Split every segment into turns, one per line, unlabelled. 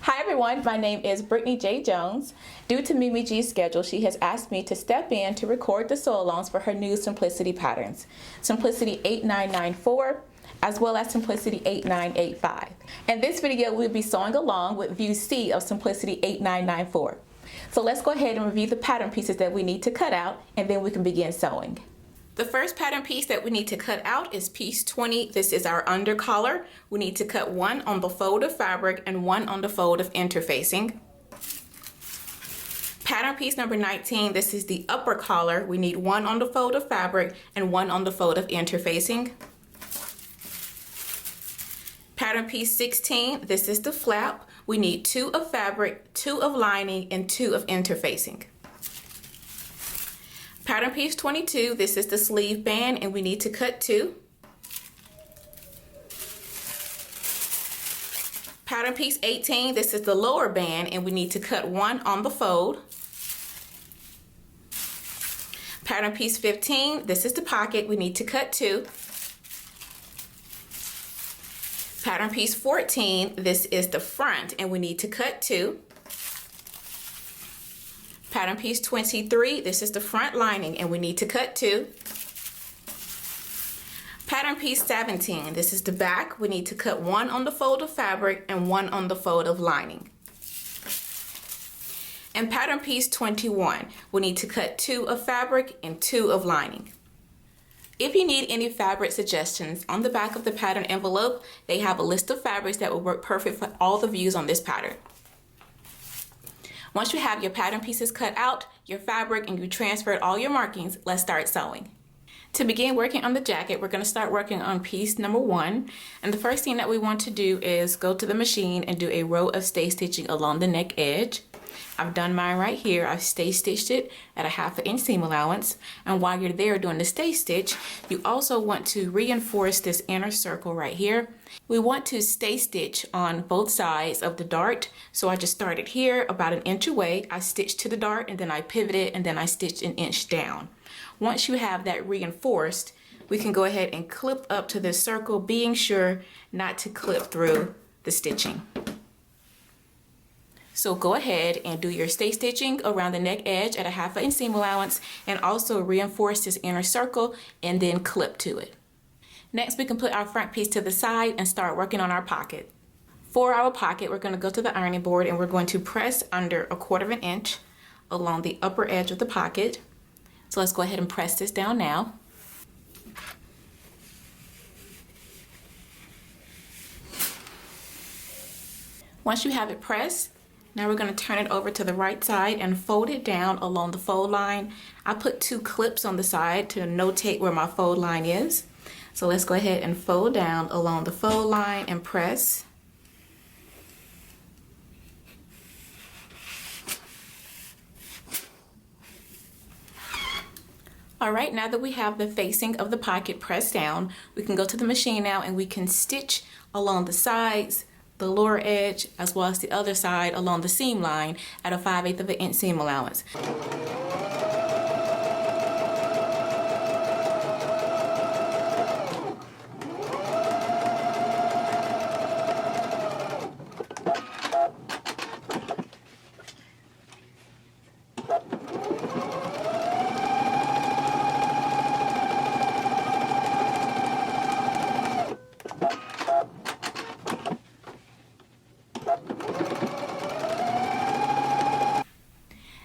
Hi everyone, my name is Brittany J. Jones. Due to Mimi G's schedule, she has asked me to step in to record the sew-alongs for her new Simplicity patterns, Simplicity 8994, as well as Simplicity 8985. In this video, we'll be sewing along with view C of Simplicity 8994. So let's go ahead and review the pattern pieces that we need to cut out, and then we can begin sewing. The first pattern piece that we need to cut out is piece 20. This is our under collar. We need to cut one on the fold of fabric and one on the fold of interfacing. Pattern piece number 19, this is the upper collar. We need one on the fold of fabric and one on the fold of interfacing. Pattern piece 16, this is the flap. We need 2 of fabric, 2 of lining, and 2 of interfacing. Pattern piece 22, this is the sleeve band, and we need to cut 2. Pattern piece 18, this is the lower band, and we need to cut 1 on the fold. Pattern piece 15, this is the pocket, we need to cut 2. Pattern piece 14, this is the front, and we need to cut 2. Pattern piece 23, this is the front lining, and we need to cut 2. Pattern piece 17, this is the back. We need to cut 1 on the fold of fabric and 1 on the fold of lining. And pattern piece 21, we need to cut 2 of fabric and 2 of lining. If you need any fabric suggestions, on the back of the pattern envelope, they have a list of fabrics that will work perfect for all the views on this pattern. Once you have your pattern pieces cut out, your fabric, and you transferred all your markings, let's start sewing. To begin working on the jacket, we're going to start working on piece number 1. And the first thing that we want to do is go to the machine and do a row of stay stitching along the neck edge. I've done mine right here. I've stay stitched it at a 1/2 inch seam allowance. And while you're there doing the stay stitch, you also want to reinforce this inner circle right here. We want to stay stitch on both sides of the dart. So I just started here about 1 inch away. I stitched to the dart, and then I pivoted, and then I stitched 1 inch down. Once you have that reinforced, we can go ahead and clip up to this circle, being sure not to clip through the stitching. So go ahead and do your stay stitching around the neck edge at a 1/2 inch seam allowance, and also reinforce this inner circle and then clip to it. Next, we can put our front piece to the side and start working on our pocket. For our pocket, we're going to go to the ironing board and we're going to press under 1/4 inch along the upper edge of the pocket. So let's go ahead and press this down now. Once you have it pressed, now we're going to turn it over to the right side and fold it down along the fold line. I put 2 clips on the side to notate where my fold line is. So let's go ahead and fold down along the fold line and press. All right, now that we have the facing of the pocket pressed down, we can go to the machine now and we can stitch along the sides, the lower edge, as well as the other side along the seam line at a 5/8 inch seam allowance.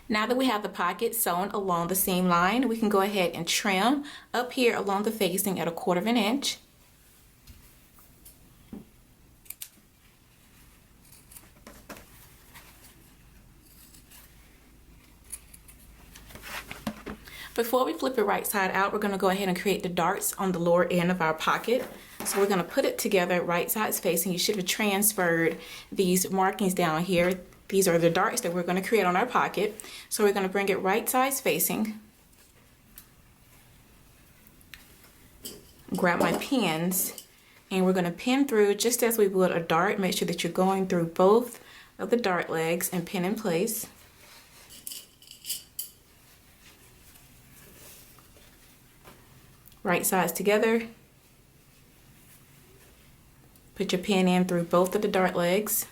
Now that we have the pocket sewn along the seam line, we can go ahead and trim up here along the facing at a 1/4 inch. Before we flip it right side out, we're going to go ahead and create the darts on the lower end of our pocket. So we're going to put it together right sides facing. You should have transferred these markings down here. These are the darts that we're going to create on our pocket. So we're going to bring it right sides facing. Grab my pins, and we're going to pin through just as we would a dart. Make sure that you're going through both of the dart legs and pin in place. Right sides together. Put your pin in through both of the dart legs.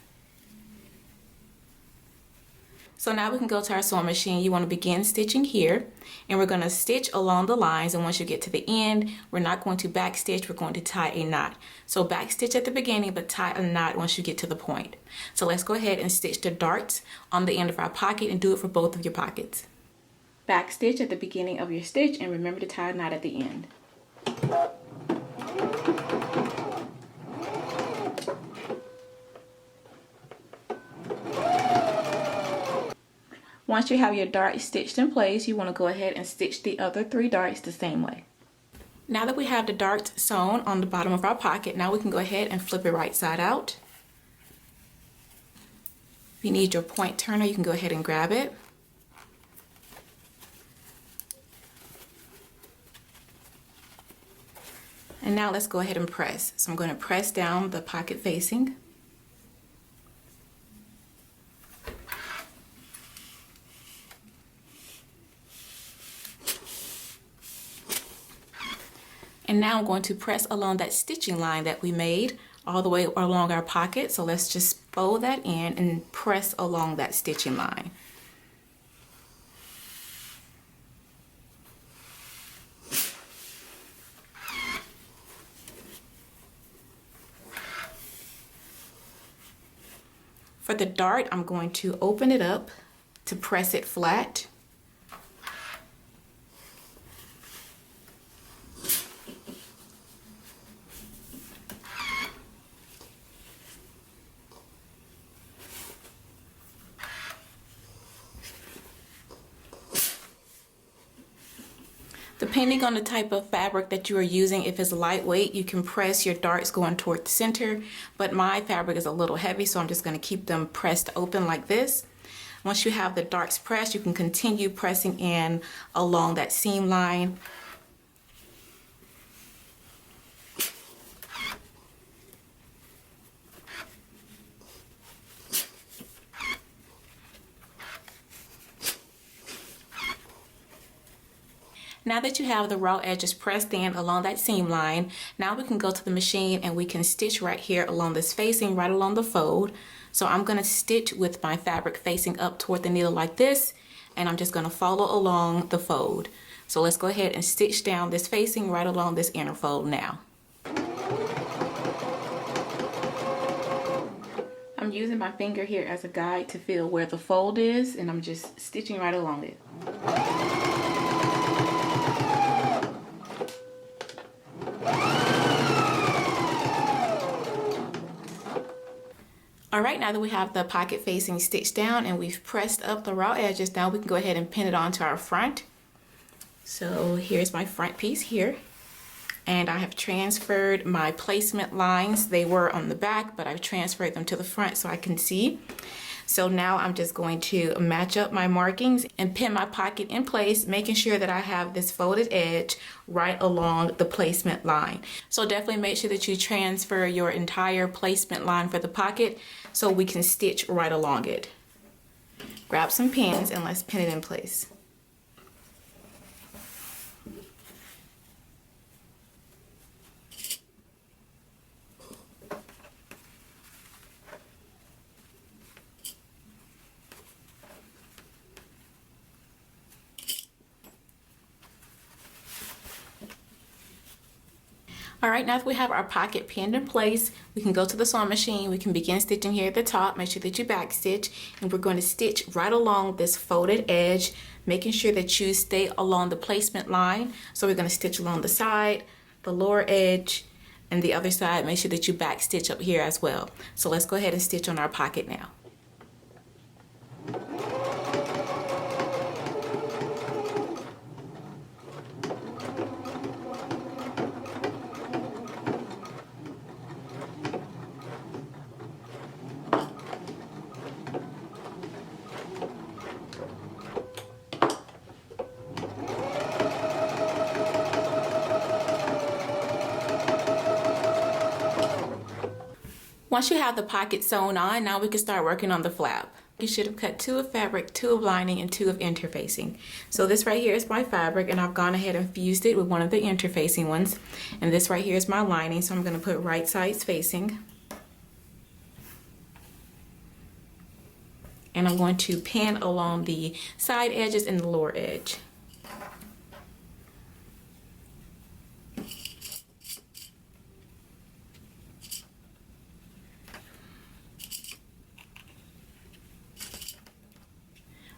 So now we can go to our sewing machine. You want to begin stitching here, and we're going to stitch along the lines, and once you get to the end, we're not going to back stitch, we're going to tie a knot. So back stitch at the beginning, but tie a knot once you get to the point. So let's go ahead and stitch the darts on the end of our pocket and do it for both of your pockets. Back stitch at the beginning of your stitch, and remember to tie a knot at the end. Once you have your dart stitched in place, you want to go ahead and stitch the other 3 darts the same way. Now that we have the darts sewn on the bottom of our pocket, now we can go ahead and flip it right side out. If you need your point turner, you can go ahead and grab it. And now let's go ahead and press. So I'm going to press down the pocket facing. And now I'm going to press along that stitching line that we made all the way along our pocket. So let's just fold that in and press along that stitching line. For the dart, I'm going to open it up to press it flat. Depending on the type of fabric that you are using, if it's lightweight, you can press your darts going toward the center, but my fabric is a little heavy, so I'm just going to keep them pressed open like this. Once you have the darts pressed, you can continue pressing in along that seam line. Now that you have the raw edges pressed in along that seam line, now we can go to the machine and we can stitch right here along this facing, right along the fold. So I'm going to stitch with my fabric facing up toward the needle like this, and I'm just going to follow along the fold. So let's go ahead and stitch down this facing right along this inner fold now. I'm using my finger here as a guide to feel where the fold is, and I'm just stitching right along it. Alright, now that we have the pocket facing stitched down and we've pressed up the raw edges, now we can go ahead and pin it onto our front. So here's my front piece here. And I have transferred my placement lines. They were on the back, but I've transferred them to the front so I can see. So now I'm just going to match up my markings and pin my pocket in place, making sure that I have this folded edge right along the placement line. So definitely make sure that you transfer your entire placement line for the pocket so we can stitch right along it. Grab some pins and let's pin it in place. Alright, now that we have our pocket pinned in place, we can go to the sewing machine. We can begin stitching here at the top. Make sure that you back stitch, and we're going to stitch right along this folded edge, making sure that you stay along the placement line. So we're going to stitch along the side, the lower edge, and the other side. Make sure that you back stitch up here as well. So let's go ahead and stitch on our pocket now. Once you have the pocket sewn on, now we can start working on the flap. You should have cut 2 of fabric, 2 of lining, and 2 of interfacing. So this right here is my fabric, and I've gone ahead and fused it with one of the interfacing ones. And this right here is my lining, so I'm going to put right sides facing. and I'm going to pin along the side edges and the lower edge.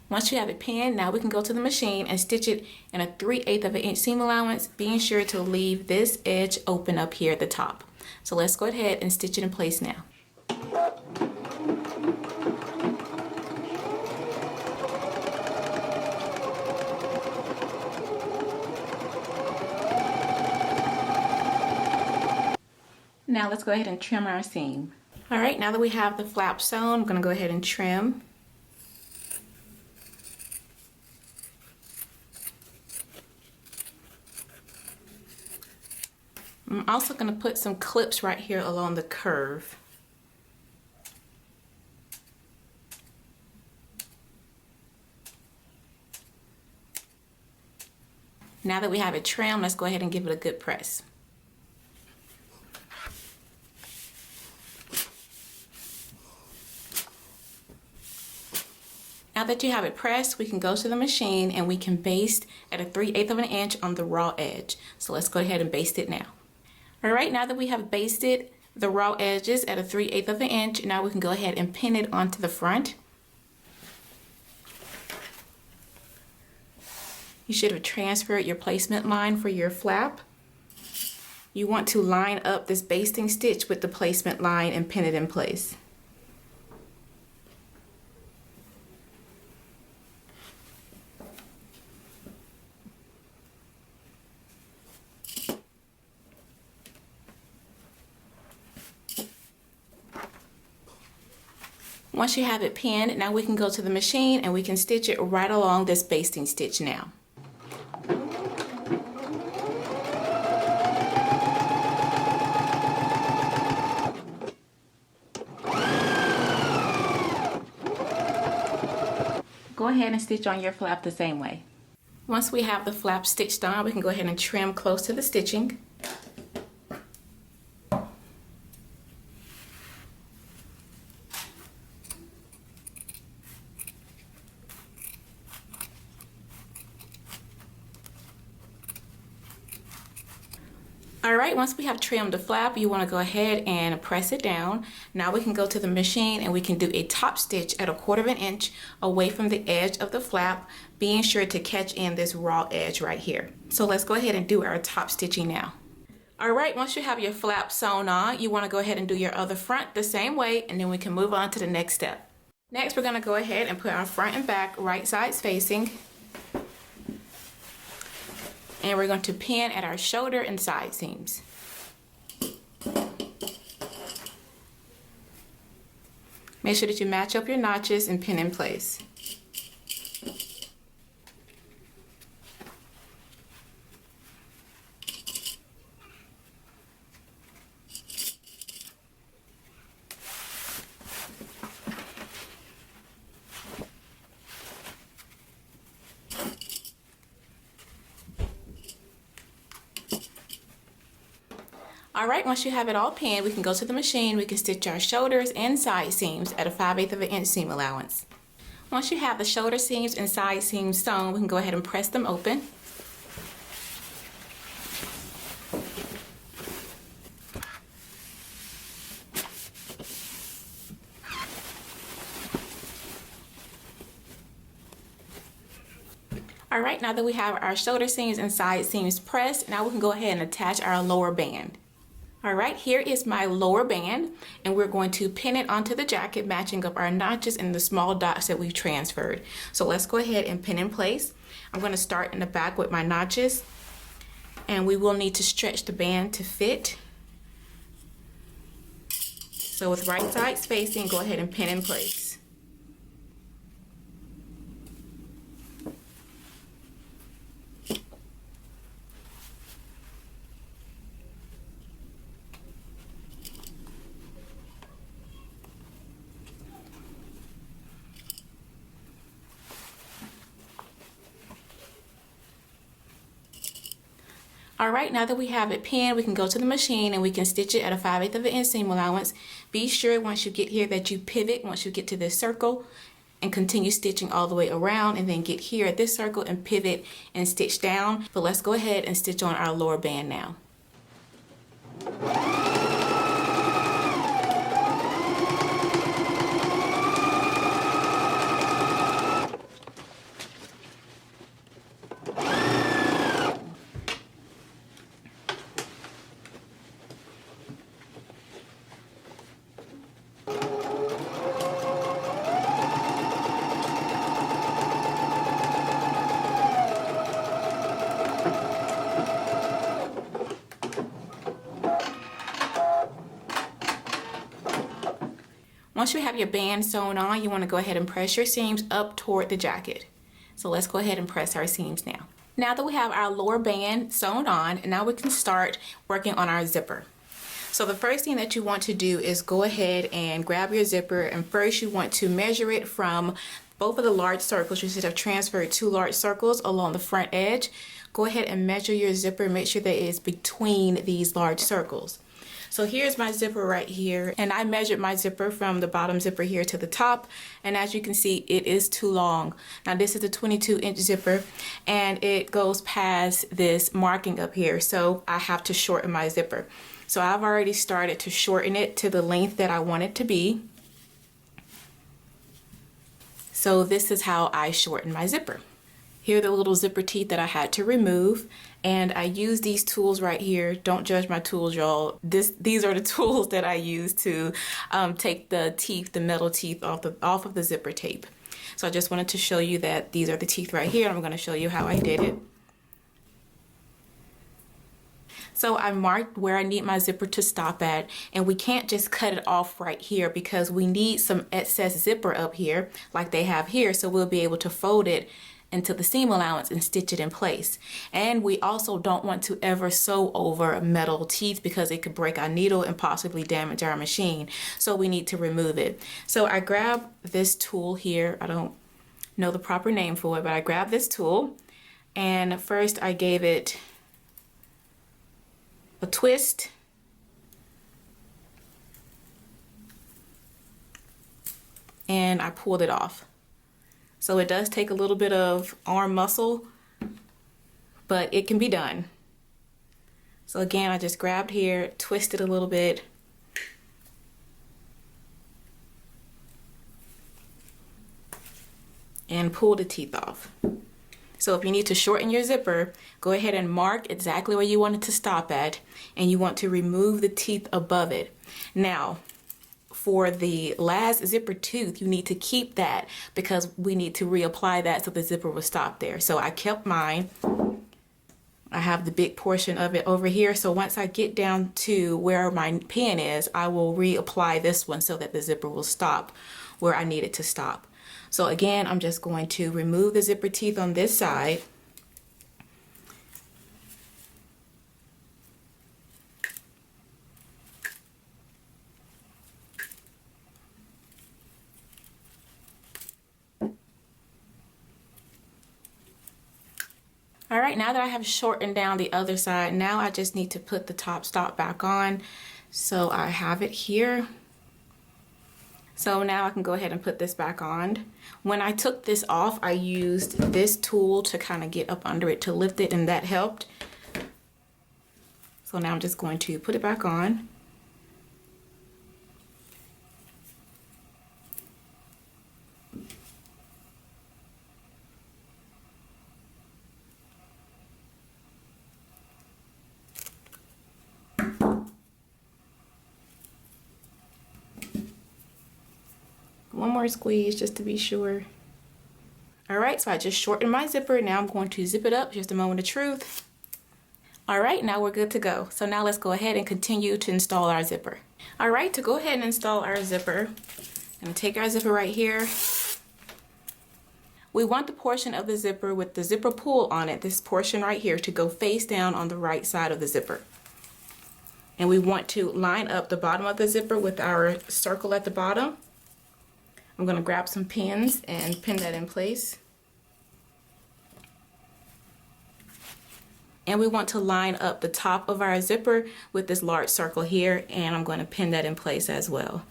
Once you have it pinned, now we can go to the machine and stitch it in a 3/8 of an inch seam allowance, being sure to leave this edge open up here at the top. So let's go ahead and stitch it in place now. Now let's go ahead and trim our seam. All right, now that we have the flap sewn, I'm going to go ahead and trim. I'm also going to put some clips right here along the curve. Now that we have it trimmed, let's go ahead and give it a good press. Now that you have it pressed, we can go to the machine and we can baste at a 3/8 of an inch on the raw edge. So let's go ahead and baste it now. All right, now that we have basted the raw edges at a 3/8 of an inch, now we can go ahead and pin it onto the front. You should have transferred your placement line for your flap. You want to line up this basting stitch with the placement line and pin it in place. Once you have it pinned, now we can go to the machine and we can stitch it right along this basting stitch now. Go ahead and stitch on your flap the same way. Once we have the flap stitched on, we can go ahead and trim close to the stitching. Alright, once we have trimmed the flap, you want to go ahead and press it down. Now we can go to the machine and we can do a top stitch at a 1/4 of an inch away from the edge of the flap, being sure to catch in this raw edge right here. So let's go ahead and do our top stitching now. Alright, once you have your flap sewn on, you want to go ahead and do your other front the same way, and then we can move on to the next step. Next, we're going to go ahead and put our front and back right sides facing. And we're going to pin at our shoulder and side seams. Make sure that you match up your notches and pin in place. Alright, once you have it all pinned, we can go to the machine. We can stitch our shoulders and side seams at a 5/8 of an inch seam allowance. Once you have the shoulder seams and side seams sewn, we can go ahead and press them open. Alright, now that we have our shoulder seams and side seams pressed, now we can go ahead and attach our lower band. Alright, here is my lower band, and we're going to pin it onto the jacket, matching up our notches and the small dots that we've transferred. So let's go ahead and pin in place. I'm going to start in the back with my notches, and we will need to stretch the band to fit. So with right side spacing, go ahead and pin in place. Alright, now that we have it pinned, we can go to the machine and we can stitch it at a 5/8 of an inch seam allowance. Be sure once you get here that you pivot once you get to this circle, and continue stitching all the way around, and then get here at this circle and pivot and stitch down. But let's go ahead and stitch on our lower band now. Once you have your band sewn on, you want to go ahead and press your seams up toward the jacket. So let's go ahead and press our seams now. Now that we have our lower band sewn on, now we can start working on our zipper. So the first thing that you want to do is go ahead and grab your zipper, and first you want to measure it from both of the large circles. You should have transferred 2 large circles along the front edge. Go ahead and measure your zipper, make sure that it is between these large circles. So here's my zipper right here, and I measured my zipper from the bottom zipper here to the top, and as you can see, it is too long. Now this is a 22-inch zipper, and it goes past this marking up here, so I have to shorten my zipper. So I've already started to shorten it to the length that I want it to be. So this is how I shorten my zipper. Here are the little zipper teeth that I had to remove, and I use these tools right here. Don't judge my tools, y'all. These are the tools that I use to take the teeth, the metal teeth off of the zipper tape. So I just wanted to show you that these are the teeth right here, and I'm going to show you how I did it. So I marked where I need my zipper to stop at, and we can't just cut it off right here because we need some excess zipper up here like they have here, so we'll be able to fold it into the seam allowance and stitch it in place. And we also don't want to ever sew over metal teeth because it could break our needle and possibly damage our machine. So we need to remove it. So I grabbed this tool here. I don't know the proper name for it, but I grabbed this tool, and first I gave it a twist, and I pulled it off. So it does take a little bit of arm muscle, but it can be done. So again, I just grabbed here, twisted a little bit, and pulled the teeth off. So if you need to shorten your zipper, go ahead and mark exactly where you want it to stop at, and you want to remove the teeth above it. Now, for the last zipper tooth, you need to keep that because we need to reapply that so the zipper will stop there. So I kept mine. I have the big portion of it over here. So once I get down to where my pin is, I will reapply this one so that the zipper will stop where I need it to stop. So again, I'm just going to remove the zipper teeth on this side. All right, now that I have shortened down the other side, now I just need to put the top stop back on. So I have it here. So now I can go ahead and put this back on. When I took this off, I used this tool to kind of get up under it to lift it, and that helped. So now I'm just going to put it back on. One more squeeze just to be sure. All right, so I just shortened my zipper. Now I'm going to zip it up, just a moment of truth. All right, now we're good to go. So now let's go ahead and continue to install our zipper. All right, to go ahead and install our zipper, I'm gonna take our zipper right here. We want the portion of the zipper with the zipper pull on it, this portion right here, to go face down on the right side of the zipper. And we want to line up the bottom of the zipper with our circle at the bottom. I'm going to grab some pins and pin that in place. And we want to line up the top of our zipper with this large circle here, and I'm going to pin that in place as well.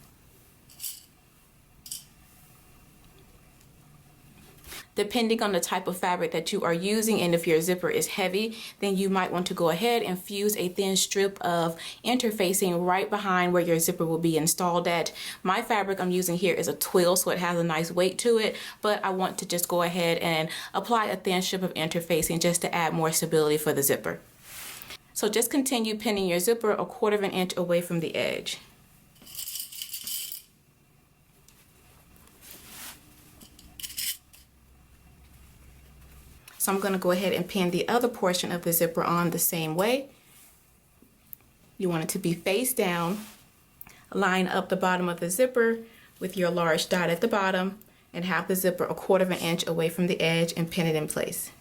Depending on the type of fabric that you are using, and if your zipper is heavy, then you might want to go ahead and fuse a thin strip of interfacing right behind where your zipper will be installed at. My fabric I'm using here is a twill, so it has a nice weight to it, but I want to just go ahead and apply a thin strip of interfacing just to add more stability for the zipper. So just continue pinning your zipper 1/4 inch away from the edge. So I'm going to go ahead and pin the other portion of the zipper on the same way. You want it to be face down. Line up the bottom of the zipper with your large dot at the bottom and have the zipper 1/4 inch away from the edge and pin it in place.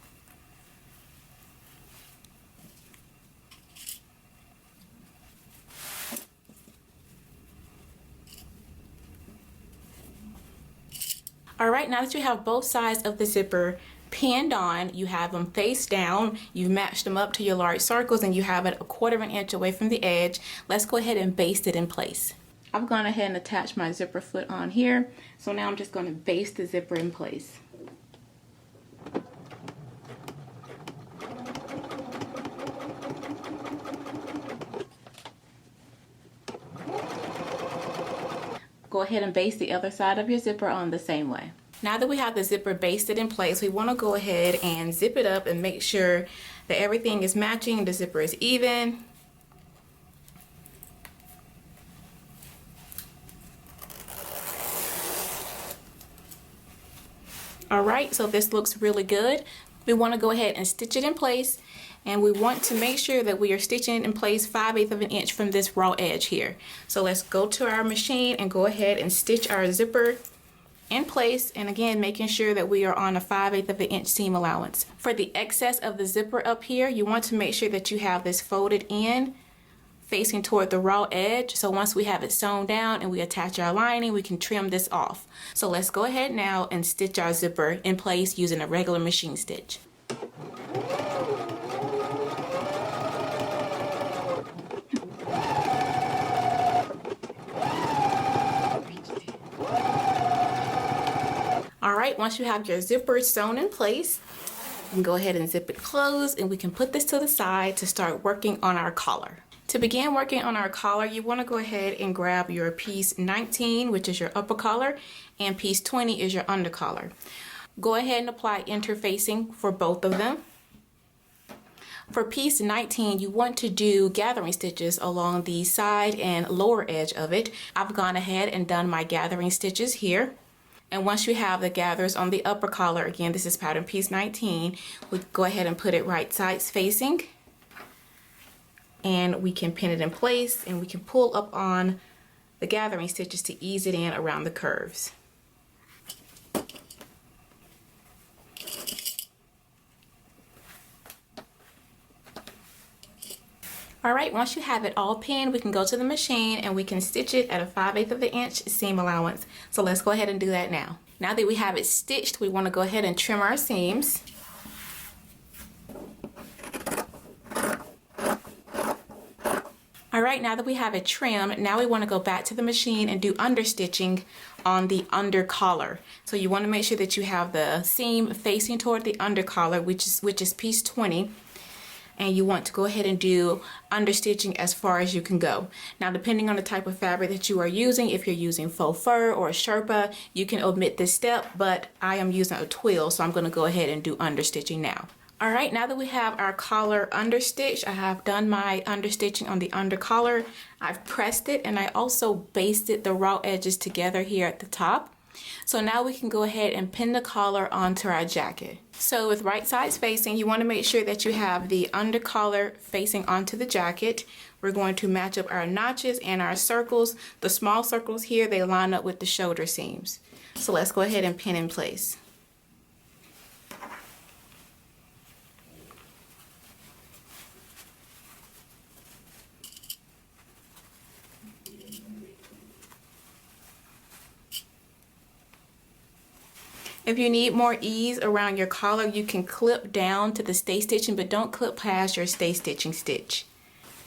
Alright, now that you have both sides of the zipper pinned on, you have them face down, you've matched them up to your large circles, and you have it 1/4 inch away from the edge. Let's go ahead and baste it in place. I've gone ahead and attached my zipper foot on here, so now I'm just going to baste the zipper in place. Go ahead and baste the other side of your zipper on the same way. Now that we have the zipper basted in place, we want to go ahead and zip it up and make sure that everything is matching, the zipper is even. Alright, so this looks really good. We want to go ahead and stitch it in place, and we want to make sure that we are stitching it in place 5/8 inch from this raw edge here. So let's go to our machine and go ahead and stitch our zipper in place, and again making sure that we are on a 5/8 inch seam allowance. For the excess of the zipper up here, you want to make sure that you have this folded in facing toward the raw edge, so once we have it sewn down and we attach our lining, we can trim this off. So let's go ahead now and stitch our zipper in place using a regular machine stitch. Alright, once you have your zipper sewn in place, you can go ahead and zip it closed, and we can put this to the side to start working on our collar. To begin working on our collar, you want to go ahead and grab your piece 19, which is your upper collar, and piece 20 is your under collar. Go ahead and apply interfacing for both of them. For piece 19, you want to do gathering stitches along the side and lower edge of it. I've gone ahead and done my gathering stitches here. And once you have the gathers on the upper collar, again, this is pattern piece 19, we go ahead and put it right sides facing. And we can pin it in place, and we can pull up on the gathering stitches to ease it in around the curves. Alright, once you have it all pinned, we can go to the machine and we can stitch it at a 5/8 inch seam allowance. So let's go ahead and do that now. Now that we have it stitched, we want to go ahead and trim our seams. Alright, now that we have it trimmed, now we want to go back to the machine and do understitching on the under collar. So you want to make sure that you have the seam facing toward the under collar, which is piece 20. And you want to go ahead and do understitching as far as you can go. Now, depending on the type of fabric that you are using, if you're using faux fur or a Sherpa, you can omit this step, but I am using a twill, so I'm going to go ahead and do understitching now. Alright, now that we have our collar understitched, I have done my understitching on the under collar. I've pressed it, and I also basted the raw edges together here at the top. So now we can go ahead and pin the collar onto our jacket. So with right sides facing, you want to make sure that you have the under collar facing onto the jacket. We're going to match up our notches and our circles. The small circles here, they line up with the shoulder seams. So let's go ahead and pin in place. If you need more ease around your collar, you can clip down to the stay stitching, but don't clip past your stay stitching stitch.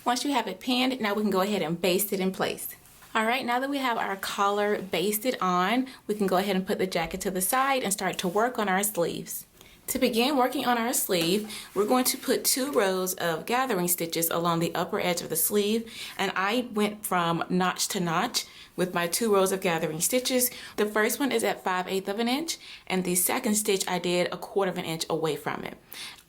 Once you have it pinned, now we can go ahead and baste it in place. All right, now that we have our collar basted on, we can go ahead and put the jacket to the side and start to work on our sleeves. To begin working on our sleeve, we're going to put 2 rows of gathering stitches along the upper edge of the sleeve, and I went from notch to notch with my 2 rows of gathering stitches. The first one is at 5/8 of an inch, and the second stitch I did 1/4 of an inch away from it,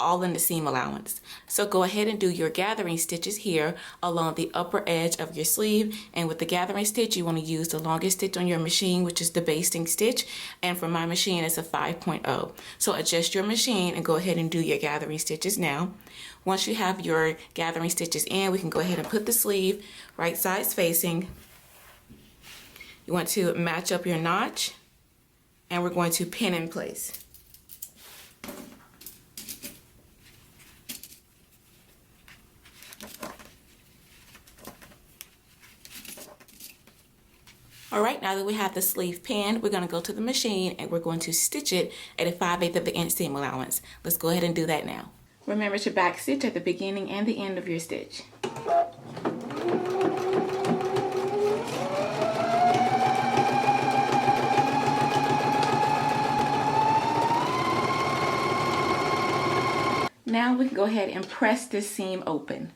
all in the seam allowance. So go ahead and do your gathering stitches here along the upper edge of your sleeve, and with the gathering stitch you want to use the longest stitch on your machine, which is the basting stitch, and for my machine it's a 5.0. So adjust your machine and go ahead and do your gathering stitches now. Once you have your gathering stitches in, we can go ahead and put the sleeve right sides facing. You want to match up your notch, and we're going to pin in place. All right, now that we have the sleeve pinned, we're going to go to the machine and we're going to stitch it at a 5/8 of an inch seam allowance. Let's go ahead and do that now. Remember to back stitch at the beginning and the end of your stitch. Now we can go ahead and press this seam open.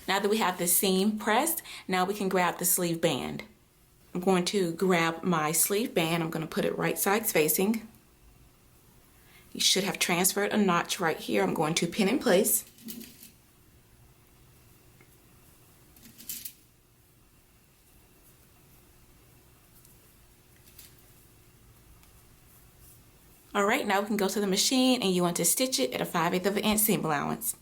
Now that we have the seam pressed, now we can grab the sleeve band. I'm going to grab my sleeve band. I'm going to put it right sides facing. You should have transferred a notch right here. I'm going to pin in place. All right, now we can go to the machine and you want to stitch it at a 5/8 of an inch seam allowance.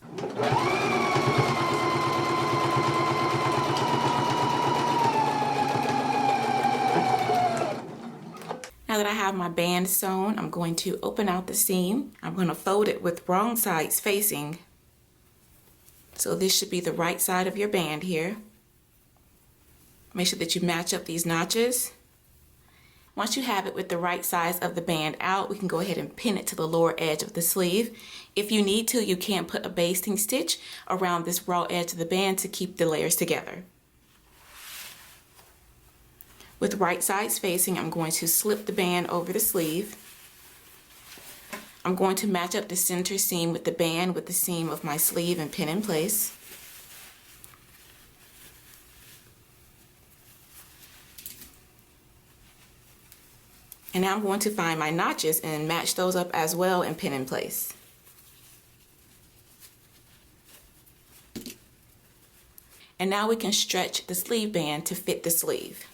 Now that I have my band sewn, I'm going to open out the seam. I'm going to fold it with wrong sides facing. So this should be the right side of your band here. Make sure that you match up these notches. Once you have it with the right size of the band out, we can go ahead and pin it to the lower edge of the sleeve. If you need to, you can put a basting stitch around this raw edge of the band to keep the layers together. With right sides facing, I'm going to slip the band over the sleeve. I'm going to match up the center seam with the band with the seam of my sleeve and pin in place. And now I'm going to find my notches and match those up as well and pin in place. And now we can stretch the sleeve band to fit the sleeve.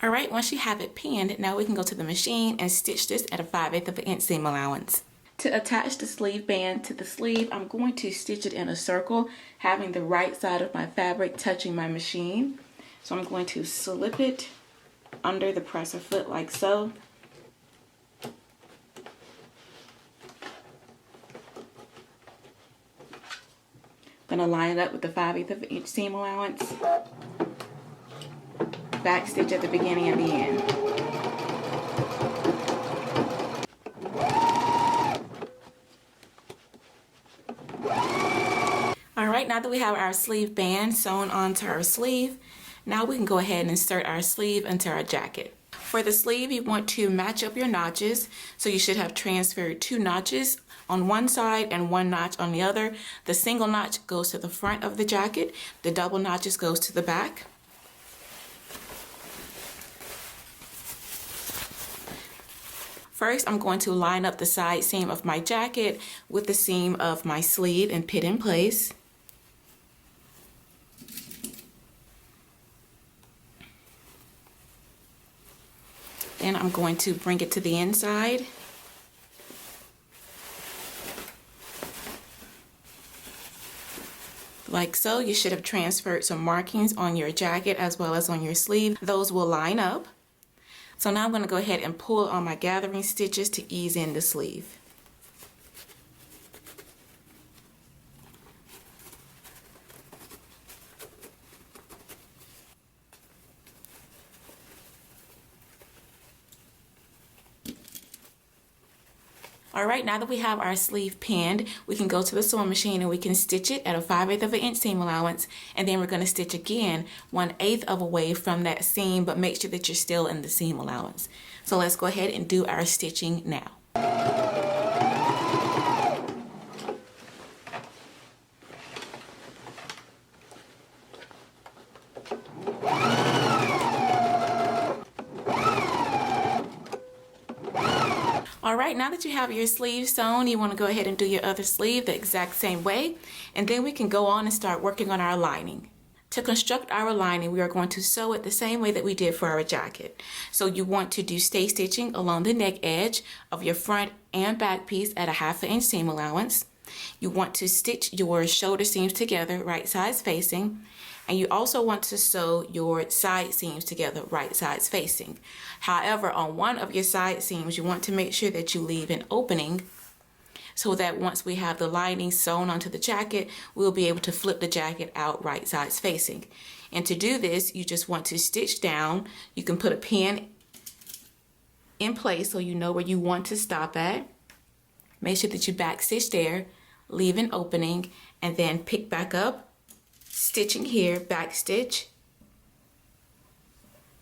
All right, once you have it pinned, now we can go to the machine and stitch this at a 5/8 of an inch seam allowance. To attach the sleeve band to the sleeve, I'm going to stitch it in a circle, having the right side of my fabric touching my machine. So I'm going to slip it under the presser foot like so. I'm going to line it up with the 5/8 of an inch seam allowance. Back stitch at the beginning and the end. Alright, now that we have our sleeve band sewn onto our sleeve, now we can go ahead and insert our sleeve into our jacket. For the sleeve, you want to match up your notches, so you should have transferred 2 notches on one side and 1 notch on the other. The single notch goes to the front of the jacket, the double notches goes to the back. First, I'm going to line up the side seam of my jacket with the seam of my sleeve and pin in place. Then I'm going to bring it to the inside. Like so. You should have transferred some markings on your jacket as well as on your sleeve. Those will line up. So now I'm going to go ahead and pull on my gathering stitches to ease in the sleeve. All right, now that we have our sleeve pinned, we can go to the sewing machine and we can stitch it at a 5/8 of an inch seam allowance, and then we're going to stitch again 1/8 of a way from that seam, but make sure that you're still in the seam allowance. So let's go ahead and do our stitching now. All right, now that you have your sleeve sewn, you want to go ahead and do your other sleeve the exact same way, and then we can go on and start working on our lining. To construct our lining, we are going to sew it the same way that we did for our jacket. So you want to do stay stitching along the neck edge of your front and back piece at a 1/2 inch seam allowance. You want to stitch your shoulder seams together right sides facing, and you also want to sew your side seams together right sides facing. However, on one of your side seams, you want to make sure that you leave an opening so that once we have the lining sewn onto the jacket, we'll be able to flip the jacket out right sides facing. And to do this, you just want to stitch down. You can put a pin in place so you know where you want to stop at. Make sure that you back stitch there, leave an opening, and then pick back up, stitching here, back stitch,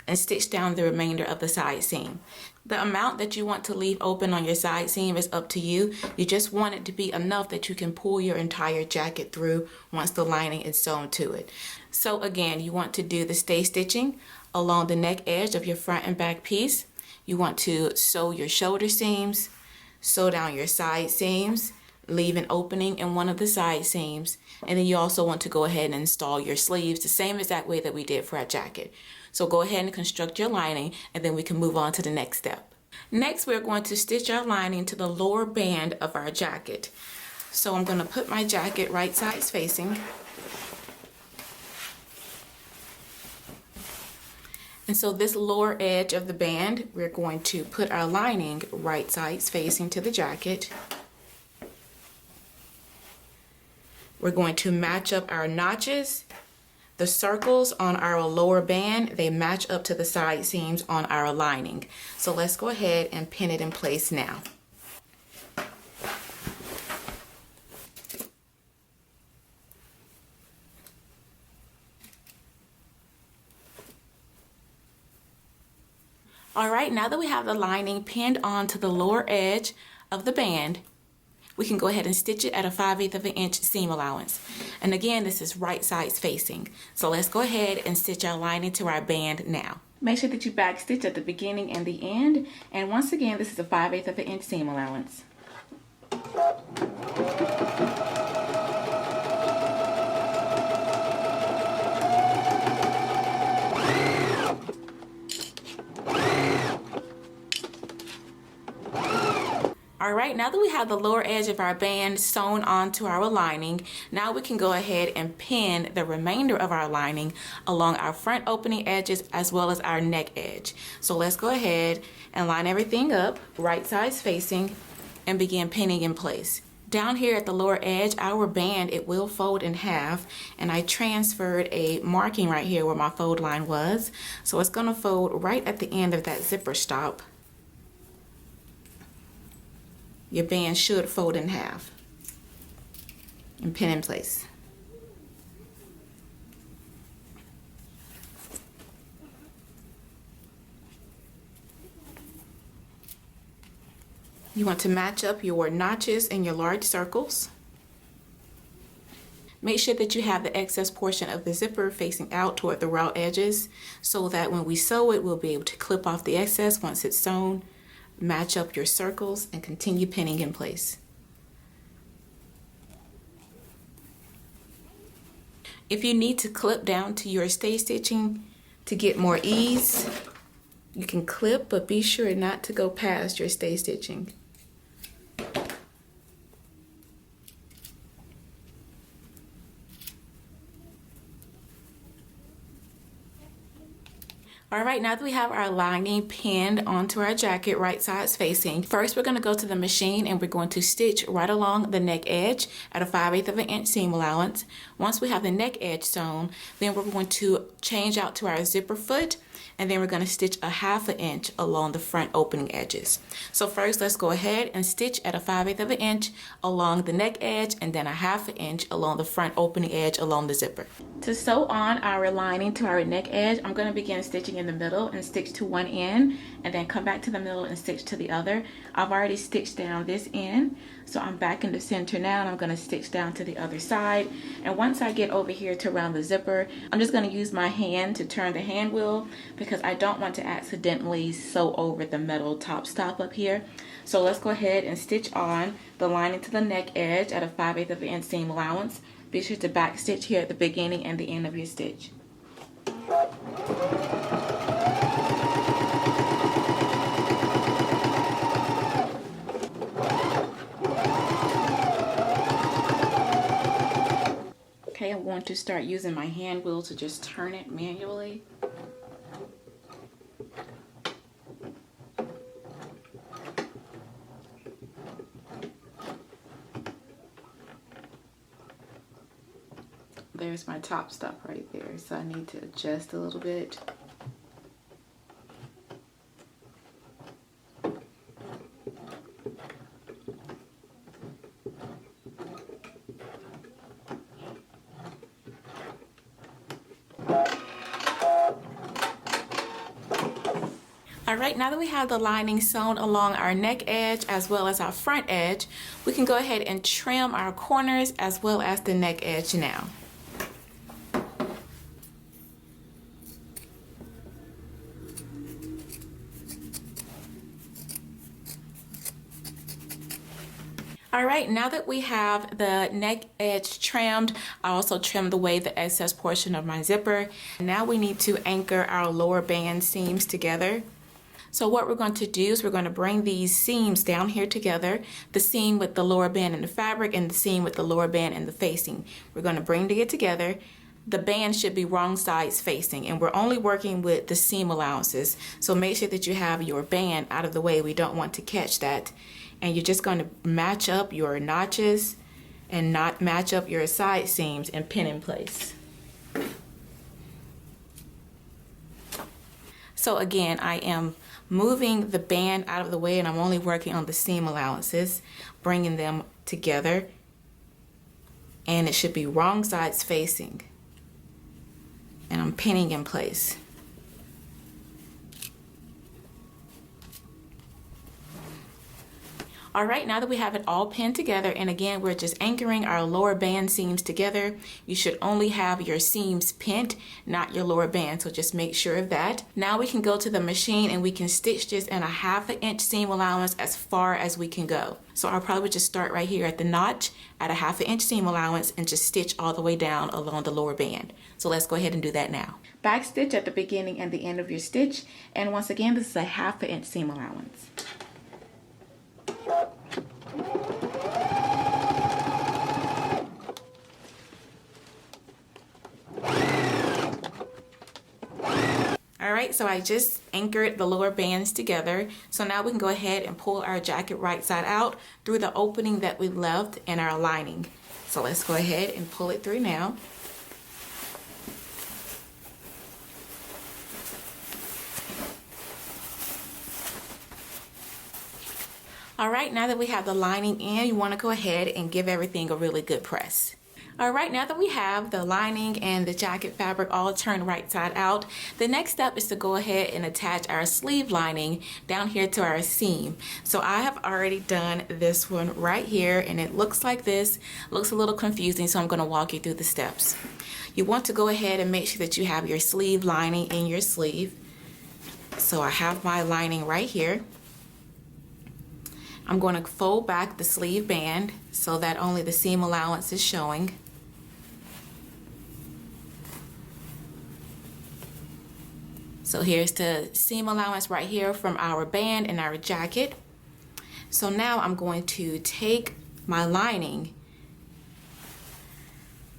and stitch down the remainder of the side seam. The amount that you want to leave open on your side seam is up to you. You just want it to be enough that you can pull your entire jacket through once the lining is sewn to it. So again, you want to do the stay stitching along the neck edge of your front and back piece. You want to sew your shoulder seams, sew down your side seams, leave an opening in one of the side seams, and then you also want to go ahead and install your sleeves the same exact way that we did for our jacket. So go ahead and construct your lining, and then we can move on to the next step. Next, we're going to stitch our lining to the lower band of our jacket. So I'm going to put my jacket right sides facing. And so this lower edge of the band, we're going to put our lining right sides facing to the jacket. We're going to match up our notches. The circles on our lower band, they match up to the side seams on our lining. So let's go ahead and pin it in place now. All right, now that we have the lining pinned onto the lower edge of the band, we can go ahead and stitch it at a 5/8 of an inch seam allowance. And again, this is right sides facing. So let's go ahead and stitch our lining to our band now. Make sure that you back stitch at the beginning and the end. And once again, this is a 5/8 of an inch seam allowance. All right, now that we have the lower edge of our band sewn onto our lining, now we can go ahead and pin the remainder of our lining along our front opening edges as well as our neck edge. So let's go ahead and line everything up, right sides facing, and begin pinning in place. Down here at the lower edge, our band, it will fold in half, and I transferred a marking right here where my fold line was. So it's gonna fold right at the end of that zipper stop. Your band should fold in half and pin in place. You want to match up your notches and your large circles. Make sure that you have the excess portion of the zipper facing out toward the raw edges so that when we sew it, we'll be able to clip off the excess once it's sewn. Match up your circles and continue pinning in place. If you need to clip down to your stay stitching to get more ease, you can clip, but be sure not to go past your stay stitching. All right, now that we have our lining pinned onto our jacket right sides facing, first we're going to go to the machine and we're going to stitch right along the neck edge at a 5/8 of an inch seam allowance. Once we have the neck edge sewn, then we're going to change out to our zipper foot, and then we're going to stitch a 1/2 inch along the front opening edges. So first let's go ahead and stitch at a 5/8 of an inch along the neck edge and then a 1/2 inch along the front opening edge along the zipper. To sew on our lining to our neck edge, I'm going to begin stitching in the middle and stitch to one end and then come back to the middle and stitch to the other. I've already stitched down this end, so I'm back in the center now, and I'm going to stitch down to the other side. And once I get over here to around the zipper, I'm just going to use my hand to turn the hand wheel because I don't want to accidentally sew over the metal top stop up here. So let's go ahead and stitch on the lining to the neck edge at a 5/8 of an inch seam allowance. Be sure to back stitch here at the beginning and the end of your stitch. Okay, I'm going to start using my hand wheel to just turn it manually. There's my top stop right there, so I need to adjust a little bit. All right, now that we have the lining sewn along our neck edge as well as our front edge, we can go ahead and trim our corners as well as the neck edge now. All right, now that we have the neck edge trimmed, I also trimmed away the excess portion of my zipper. Now we need to anchor our lower band seams together. So what we're going to do is we're going to bring these seams down here together, the seam with the lower band in the fabric and the seam with the lower band in the facing. We're going to bring it together. The band should be wrong sides facing, and we're only working with the seam allowances. So make sure that you have your band out of the way. We don't want to catch that. And you're just going to match up your notches and not match up your side seams and pin in place. So again, I am moving the band out of the way, and I'm only working on the seam allowances, bringing them together, and it should be wrong sides facing, and I'm pinning in place. All right, now that we have it all pinned together, and again, we're just anchoring our lower band seams together. You should only have your seams pinned, not your lower band, so just make sure of that. Now we can go to the machine and we can stitch this in a 1/2 inch seam allowance as far as we can go. So I'll probably just start right here at the notch at a 1/2 inch seam allowance and just stitch all the way down along the lower band. So let's go ahead and do that now. Back stitch at the beginning and the end of your stitch, and once again, this is a 1/2 inch seam allowance. All right, so I just anchored the lower bands together. So now we can go ahead and pull our jacket right side out through the opening that we left in our lining. So let's go ahead and pull it through now. All right, now that we have the lining in, you want to go ahead and give everything a really good press. All right, now that we have the lining and the jacket fabric all turned right side out, the next step is to go ahead and attach our sleeve lining down here to our seam. So I have already done this one right here, and it looks like this. Looks a little confusing, so I'm going to walk you through the steps. You want to go ahead and make sure that you have your sleeve lining in your sleeve. So I have my lining right here. I'm going to fold back the sleeve band so that only the seam allowance is showing. So here's the seam allowance right here from our band and our jacket. So now I'm going to take my lining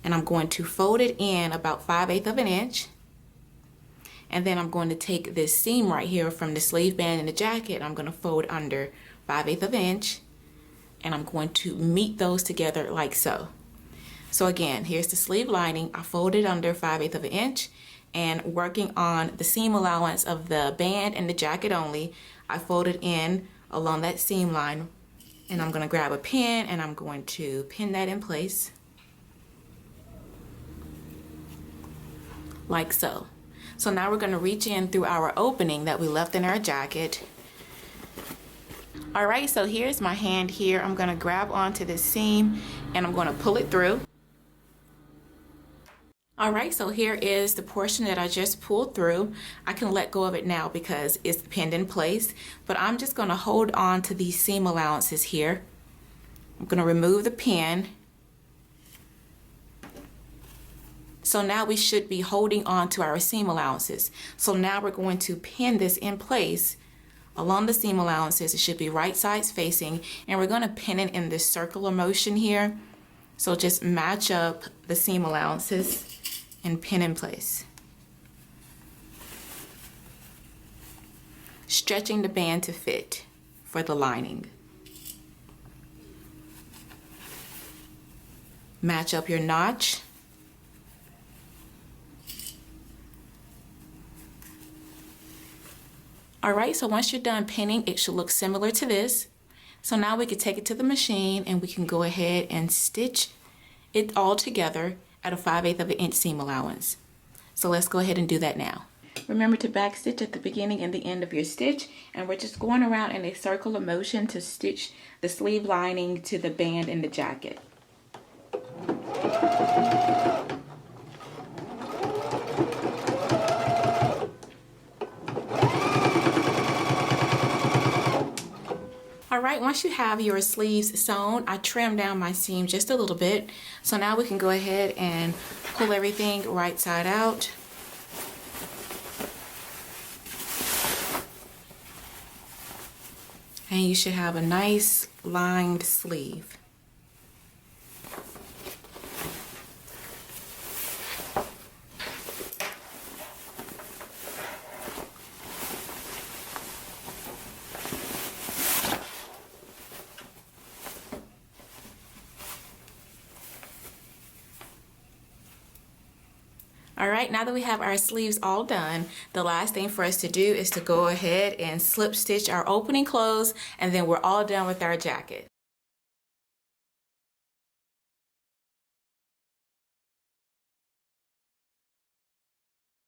and I'm going to fold it in about 5/8 of an inch. And then I'm going to take this seam right here from the sleeve band in the jacket. I'm going to fold under 5/8 of an inch, and I'm going to meet those together like so. So again, here's the sleeve lining. I folded under 5/8 of an inch, and working on the seam allowance of the band and the jacket only, I folded in along that seam line, and I'm going to grab a pin and I'm going to pin that in place like so. So now we're going to reach in through our opening that we left in our jacket. Alright, so here's my hand here. I'm going to grab onto this seam and I'm going to pull it through. Alright, so here is the portion that I just pulled through. I can let go of it now because it's pinned in place, but I'm just going to hold on to these seam allowances here. I'm going to remove the pin. So now we should be holding on to our seam allowances. So now we're going to pin this in place along the seam allowances. It should be right sides facing, and we're going to pin it in this circular motion here. So just match up the seam allowances and pin in place. Stretching the band to fit for the lining. Match up your notch. Alright, so once you're done pinning, it should look similar to this. So now we can take it to the machine and we can go ahead and stitch it all together at a 5/8 of an inch seam allowance. So let's go ahead and do that now. Remember to back stitch at the beginning and the end of your stitch, and we're just going around in a circular motion to stitch the sleeve lining to the band in the jacket. Alright, once you have your sleeves sewn, I trimmed down my seam just a little bit. So now we can go ahead and pull everything right side out. And you should have a nice lined sleeve. Alright, now that we have our sleeves all done, the last thing for us to do is to go ahead and slip stitch our opening clothes, and then we're all done with our jacket.